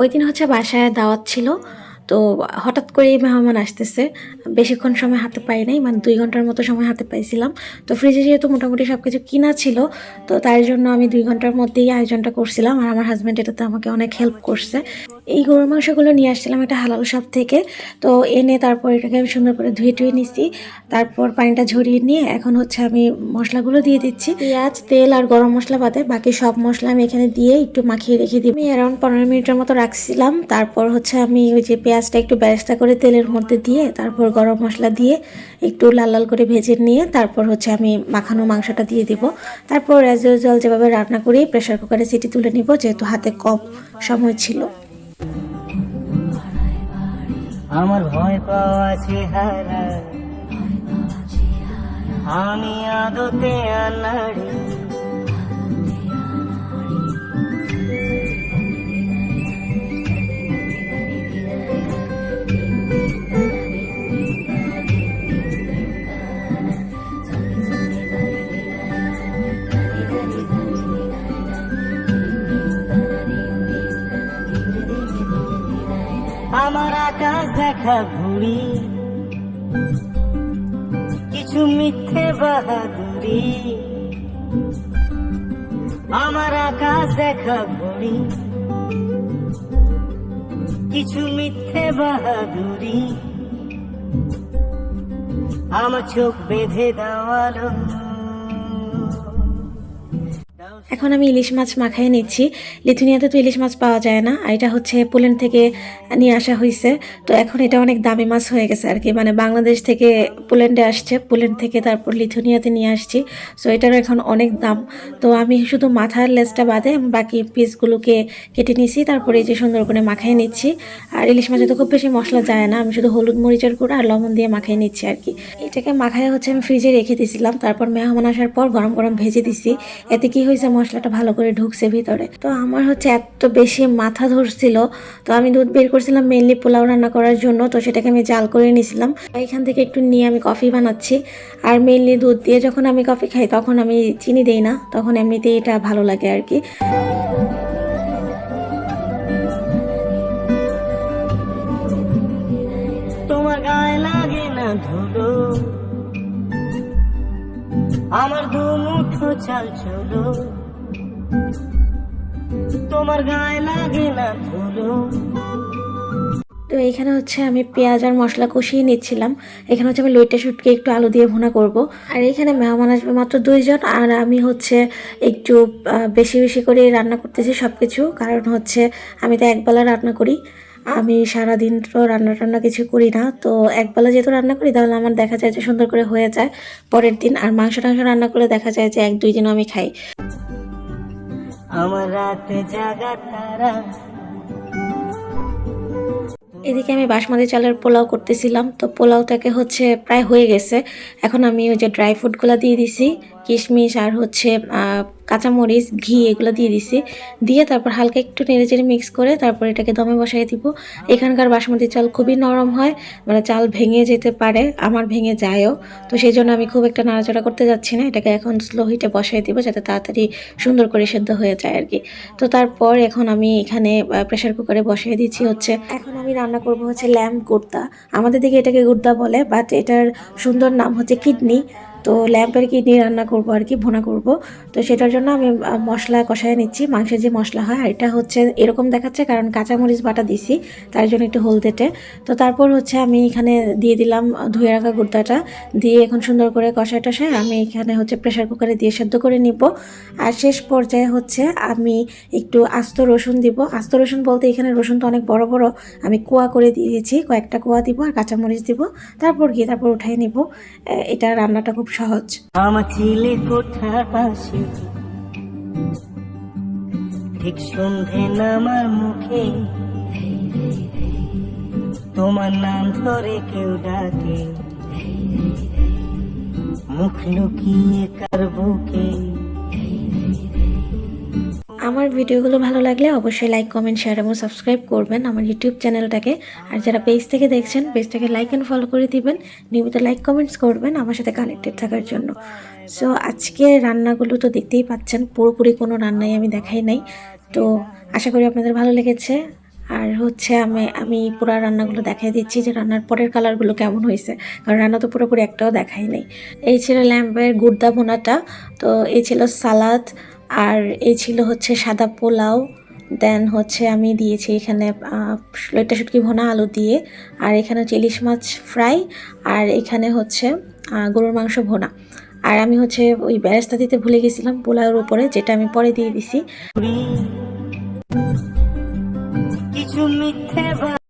ওই দিন হচ্ছে বাসায় দাওয়াত ছিল, তো হঠাৎ করেই মেহমান আসতেছে। বেশিক্ষণ সময় হাতে পাই নাই, মানে 2 ঘন্টার মতো সময় হাতে পাইছিলাম। তো ফ্রিজে যেহেতু মোটামুটি সব কিছু কিনা ছিল, তো তার জন্য আমি 2 ঘন্টার মধ্যেই আয়োজনটা করছিলাম। আর আমার হাজব্যান্ড এটাতে আমাকে অনেক হেল্প করছে। এই গরুর মাংসগুলো নিয়ে আসছিলাম একটা হালাল শপ থেকে। তো এনে তারপর এটাকে আমি সুন্দর করে ধুয়ে টুয়ে নিছি। তারপর পানিটা ঝরিয়ে নিয়ে এখন হচ্ছে আমি মশলাগুলো দিয়ে দিচ্ছি। পেঁয়াজ, তেল আর গরম মশলা বাদে বাকি সব মশলা আমি এখানে দিয়ে একটু মাখিয়ে রেখে দিই। আমি অ্যারাউন্ড 15 মিনিটের মতো রাখছিলাম। তারপর হচ্ছে আমি ওই যে পেঁয়াজটা একটু বেরেস্তা করে তেলের মধ্যে দিয়ে তারপর গরম মশলা দিয়ে একটু লাল লাল করে ভেজে নিয়ে তারপর হচ্ছে আমি মাখানো মাংসটা দিয়ে দিব। তারপর অ্যাজ ইউজুয়াল যেভাবে রান্না করি প্রেশার কুকারে সিটি তুলে নিব, যেহেতু হাতে কম সময় ছিল। আমার ভয় পাওয়া চেহারা আমি আদতে আনাড়ি, আমার আকাশ দেখা ঘুড়ি, কিছু মিথ্যে বাহাদুরি। আমার আকাশ দেখা ঘুড়ি, কিছু মিথ্যে বাহাদুরি। আমার চোখ বেঁধে দেওয়ালো। এখন আমি ইলিশ মাছ মাখায় নিচ্ছি। লিথুনিয়াতে তো ইলিশ মাছ পাওয়া যায় না, আর এটা হচ্ছে পোল্যান্ড থেকে নিয়ে আসা হয়েছে। তো এখন এটা অনেক দামি মাছ হয়ে গেছে আর কি, মানে বাংলাদেশ থেকে পোল্যান্ডে আসছে, পোল্যান্ড থেকে তারপর লিথুনিয়াতে নিয়ে আসছি। সো এটার এখন অনেক দাম। তো আমি শুধু মাথার লেজটা বাদে বাকি পিসগুলোকে কেটে নিছি, তারপরে এই যে সুন্দর করে মাখায় নিচ্ছি। আর ইলিশ মাছে তো খুব বেশি মশলা যায় না, আমি শুধু হলুদ মরিচের গুঁড়ো আর লবণ দিয়ে মাখায় নিচ্ছি আর কি। এটাকে মাখায় হচ্ছে আমি ফ্রিজে রেখে দিয়েছিলাম, তারপর মেহমান আসার পর গরম গরম ভেজে দিছি। এতে কি হয়েছে, মশলাটা ভালো করে ঢুকছে ভিতরে। তো আমার হচ্ছে এত বেশি মাথা ধরছিল, তো আমি দুধ বের করছিলাম মেনলি পোলাও রান্না করার জন্য। তো সেটাকে আমি জাল করে নিয়েছিলাম, এখান থেকে একটু নিয়ে আমি কফি বানাচ্ছি। আর মেনলি দুধ দিয়ে যখন আমি কফি খাই তখন আমি চিনি দেই না, তখন এমনিতেই এটা ভালো লাগে আর কি। তোমার গায়ে লাগে না ধুলো, আমার দু মুঠো চাল চলো। তোমার গায়ে লাগে না ধুলো। তো এখানে হচ্ছে আমি পেঁয়াজ আর মশলা কষিয়ে নিচ্ছিলাম। এখানে হচ্ছে আমি লইট্টা শুটকি একটু আলু দিয়ে ভুনা করব। আর এখানে মেহমান আসবে মাত্র 2 জন, আর আমি হচ্ছে একটু বেশি বেশি করে রান্না করতেছি সব কিছু। কারণ হচ্ছে আমি তো একবেলা রান্না করি, আমি সারাদিন তো রান্না টান্না কিছু করি না। তো একবেলা যেহেতু রান্না করি তাহলে আমার দেখা যায় যে সুন্দর করে হয়ে যায় পরের দিন। আর মাংস টাংস রান্না করলে দেখা যায় যে 1-2 দিনও আমি খাই। আমার রাতে জাগা তারা। এদিকে আমি বাসমতি চালের পোলাও করতেছিলাম, তো পোলাওটাকে হচ্ছে প্রায় হয়ে গেছে। এখন আমি ওই যে ড্রাই ফ্রুটগুলো দিয়ে দিছি, কিশমিশ আর হচ্ছে কাঁচামরিচ, ঘি এগুলো দিয়ে দিছি। দিয়ে তারপর হালকা একটু নেড়েচেড়ে মিক্স করে তারপর এটাকে দমে বসাই দিব। এখানকার বাসমতি চাল খুবই নরম হয়, মানে চাল ভেঙে যেতে পারে, আমার ভেঙে যায়ও। তো সেই জন্য আমি খুব একটা নাড়াচাড়া করতে যাচ্ছি না, এটাকে এখন স্লো হিটে বসাই দিব যাতে তাড়াতাড়ি সুন্দর করে সেদ্ধ হয়ে যায় আর কি। তো তারপর এখন আমি এখানে প্রেশার কুকারে বসিয়ে দিচ্ছি হচ্ছে। এখন আমি রান্না করব হচ্ছে ল্যাম্ব গুর্দা। আমাদের দিকে এটাকে গুর্দা বলে, বাট এটার সুন্দর নাম হচ্ছে কিডনি। তো ল্যাম্পের কিডনি রান্না করব আর কি, ভুনা করব। তো সেটার জন্য আমি মশলা কষায় নিচ্ছি, মাংসের যে মশলা হয়। আর এটা হচ্ছে এরকম দেখাচ্ছে কারণ কাঁচামরিচ বাটা দিছি, তার জন্য একটু হলদেটে। তো তারপর হচ্ছে আমি এখানে দিয়ে দিলাম ধুয়ে রাখা গুর্দাটা, দিয়ে এখন সুন্দর করে কষায় টষায় আমি এখানে হচ্ছে প্রেশার কুকারে দিয়ে সেদ্ধ করে নিব। আর শেষ পর্যায়ে হচ্ছে আমি একটু আস্ত রসুন দিব। আস্ত রসুন বলতে এখানে রসুন তো অনেক বড় বড়, আমি কোয়া করে দিয়েছি, কয়েকটা কোয়া দিব আর কাঁচামরিচ দিব। তারপর উঠাই নিব। এটা রান্নাটা খুব সহজ। আমার ছিলে কোঠার পাশে ঠিক সন্ধে নামার মুখে তোমার নাম ধরে কেউ ডাকে, মুখ লুকিয়ে কার বুকে। আমার ভিডিওগুলো ভালো লাগলে অবশ্যই লাইক, কমেন্ট, শেয়ার এবং সাবস্ক্রাইব করবেন আমার ইউটিউব চ্যানেলটাকে। আর যারা পেজ থেকে দেখছেন পেজটাকে লাইক অ্যান্ড ফলো করে দিবেন, নিয়মিত লাইক কমেন্টস করবেন আমার সাথে কানেক্টেড থাকার জন্য। সো আজকে রান্নাগুলো তো দেখতেই পাচ্ছেন, পুরোপুরি কোনো রান্নাই আমি দেখাই নাই। তো আশা করি আপনাদের ভালো লেগেছে। আর হচ্ছে আমি পুরো রান্নাগুলো দেখাই দিচ্ছি যে রান্নার পরের কালারগুলো কেমন হয়েছে, কারণ রান্না তো পুরোপুরি একটাও দেখাই নাই। এই ছিল ল্যাম্বের গুর্দা ভুনাটা, তো এই ছিল সালাদ, আর এই ছিল হচ্ছে সাদা পোলাও। দেন হচ্ছে আমি দিয়েছি এখানে লইট্টা শুটকি ভুনা আলু দিয়ে, আর এখানে হচ্ছে ইলিশ মাছ ফ্রাই, আর এখানে হচ্ছে গরুর মাংস ভুনা। আর আমি হচ্ছে ওই বেরেস্তা দিতে ভুলে গেছিলাম পোলাওর উপরে, যেটা আমি পরে দিয়ে দিছি। কিছু মিথ্যে